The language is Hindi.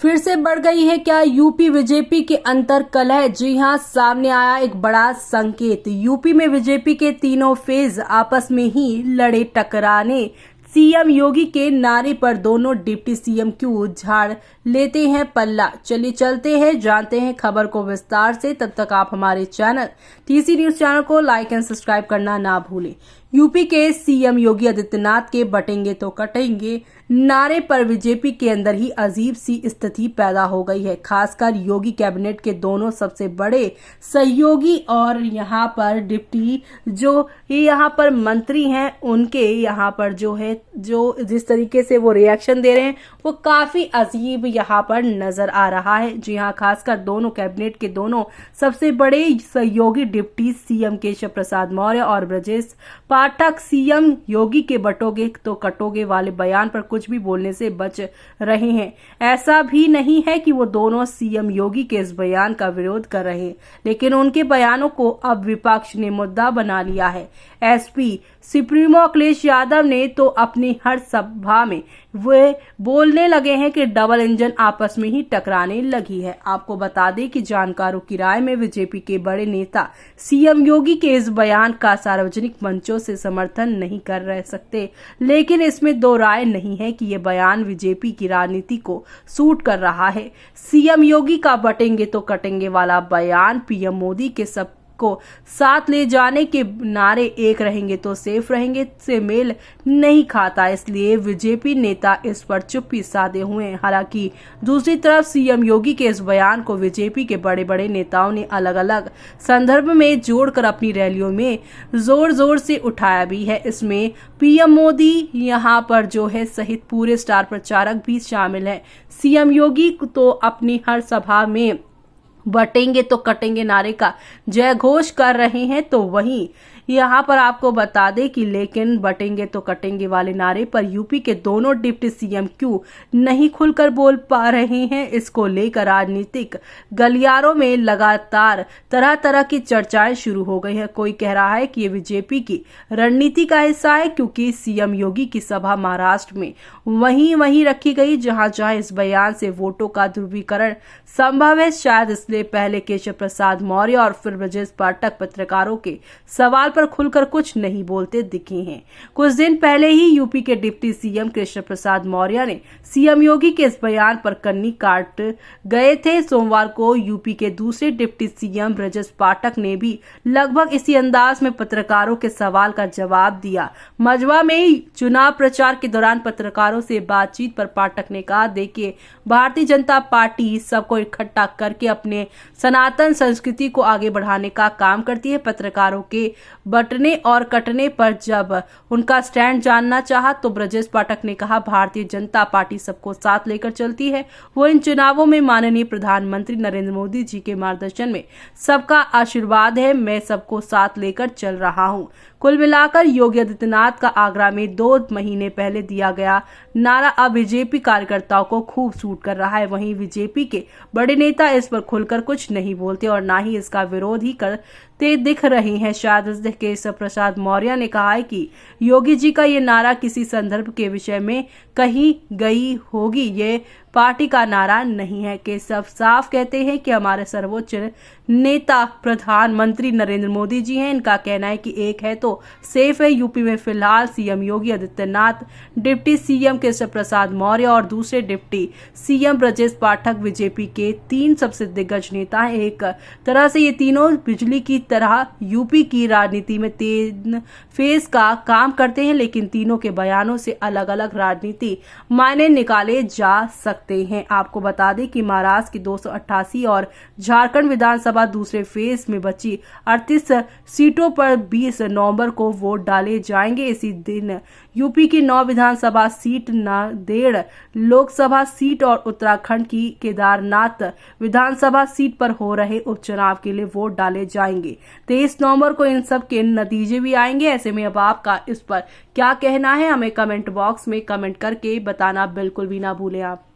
फिर से बढ़ गई है क्या यूपी बीजेपी के अंतर कलह। जी हां, सामने आया एक बड़ा संकेत। यूपी में बीजेपी के तीनों फेज आपस में ही लड़े टकराने। सीएम योगी के नारे पर दोनों डिप्टी सीएम क्यों झाड़ लेते हैं पल्ला। चलिए चलते हैं, जानते हैं खबर को विस्तार से। तब तक आप हमारे चैनल टीसी न्यूज चैनल को लाइक एंड सब्सक्राइब करना ना भूलें। यूपी के सीएम योगी आदित्यनाथ के बटेंगे तो कटेंगे नारे पर बीजेपी के अंदर ही अजीब सी स्थिति पैदा हो गई है। खासकर योगी कैबिनेट के दोनों सबसे बड़े सहयोगी और यहाँ पर डिप्टी जो यहाँ पर मंत्री हैं, उनके यहाँ पर जो जिस तरीके से वो रिएक्शन दे रहे हैं वो काफी अजीब यहाँ पर नजर आ रहा है। जी हाँ, खासकर दोनों कैबिनेट के दोनों सबसे बड़े सहयोगी डिप्टी सीएम केशव प्रसाद मौर्य और ब्रजेश पाठक सीएम योगी के बटोगे तो कटोगे वाले बयान पर कुछ भी बोलने से बच रहे हैं। ऐसा भी नहीं है कि वो दोनों सीएम योगी के इस बयान का विरोध कर रहे हैं, लेकिन उनके बयानों को अब विपक्ष ने मुद्दा बना लिया है। एसपी सुप्रीमो अखिलेश यादव ने तो अपनी हर सभा में वे बोलने लगे हैं कि डबल इंजन आपस में ही टकराने लगी है। आपको बता दें कि जानकारों की राय में बीजेपी के बड़े नेता सीएम योगी के इस बयान का सार्वजनिक मंचों से समर्थन नहीं कर रह सकते, लेकिन इसमें दो राय नहीं है कि ये बयान बीजेपी की राजनीति को सूट कर रहा है। सीएम योगी का बटेंगे तो कटेंगे वाला बयान पीएम मोदी के सब को साथ ले जाने के नारे एक रहेंगे तो सेफ रहेंगे से मेल नहीं खाता, इसलिए बीजेपी नेता इस पर चुप्पी साधे हुए हैं। हालांकि दूसरी तरफ सीएम योगी के इस बयान को बीजेपी के बड़े बड़े नेताओं ने अलग अलग संदर्भ में जोड़कर अपनी रैलियों में जोर जोर से उठाया भी है। इसमें पीएम मोदी यहाँ पर जो है सहित पूरे स्टार प्रचारक भी शामिल है। सीएम योगी तो अपनी हर सभा में बटेंगे तो कटेंगे नारे का जय घोष कर रहे हैं, तो वहीं यहाँ पर आपको बता दें कि लेकिन बटेंगे तो कटेंगे वाले नारे पर यूपी के दोनों डिप्टी सीएम क्यों नहीं खुलकर बोल पा रहे हैं। इसको लेकर राजनीतिक गलियारों में लगातार तरह तरह की चर्चाएं शुरू हो गई हैं। कोई कह रहा है कि ये बीजेपी की रणनीति का हिस्सा है, क्योंकि सीएम योगी की सभा महाराष्ट्र में वहीं रखी गई जहां जहां इस बयान से वोटों का ध्रुवीकरण संभव है। शायद इसलिए पहले केशव प्रसाद मौर्य और फिर ब्रजेश पाठक पत्रकारों के सवाल पर खुलकर कुछ नहीं बोलते दिखे हैं। कुछ दिन पहले ही यूपी के डिप्टी सीएम केशव प्रसाद मौर्य ने सीएम योगी के इस बयान पर कन्नी काट गए थे। सोमवार को यूपी के दूसरे डिप्टी सीएम ब्रजेश पाठक ने भी लगभग इसी अंदाज में पत्रकारों के सवाल का जवाब दिया। मजवा में चुनाव प्रचार के दौरान पत्रकारों से बातचीत पर पाठक ने कहा, देखिए, भारतीय जनता पार्टी सबको इकट्ठा करके अपने सनातन संस्कृति को आगे बढ़ाने का काम करती है। पत्रकारों के बटने और कटने पर जब उनका स्टैंड जानना चाहा तो ब्रजेश पाठक ने कहा, भारतीय जनता पार्टी सबको साथ लेकर चलती है। वो इन चुनावों में माननीय प्रधानमंत्री नरेंद्र मोदी जी के मार्गदर्शन में सबका आशीर्वाद है, मैं सबको साथ लेकर चल रहा हूं। कुल मिलाकर योगी आदित्यनाथ का आगरा में 2 महीने पहले दिया गया नारा अब बीजेपी कार्यकर्ताओं को खूब सूट कर रहा है। वहीं बीजेपी के बड़े नेता इस पर खुलकर कुछ नहीं बोलते और ना ही इसका विरोध ही करते दिख रहे हैं। शायद केशव प्रसाद मौर्य ने कहा है कि योगी जी का ये नारा किसी संदर्भ के विषय में कही गई होगी, ये पार्टी का नारा नहीं है। केशव साफ कहते हैं कि हमारे सर्वोच्च नेता प्रधानमंत्री नरेंद्र मोदी जी हैं। इनका कहना है कि एक है तो सेफ है। यूपी में फिलहाल CM Yogi Adityanath, deputy CM Keshav Prasad Maurya और दूसरे deputy CM Brajesh Pathak BJP के 3 सबसे दिग्गज नेता हैं। एक तरह से ये तीनों बिजली की तरह यूपी की राजनीति में 3 फेज का काम करते हैं, लेकिन तीनों के बयानों से अलग अलग राजनीति मायने निकाले जा सकते हैं। आपको बता दें कि महाराष्ट्र की 288 और झारखंड विधानसभा दूसरे फेज में बची 38 सीटों पर 20 नवंबर को वोट डाले जाएंगे। इसी दिन यूपी की 9 विधानसभा सीट, नांदेड़ लोकसभा सीट और उत्तराखंड की केदारनाथ विधानसभा सीट पर हो रहे उपचुनाव के लिए वोट डाले जाएंगे। 23 नवंबर को इन सब के नतीजे भी आएंगे। ऐसे में अब आपका इस पर क्या कहना है, हमें कमेंट बॉक्स में कमेंट करके बताना बिल्कुल भी ना भूलें आप।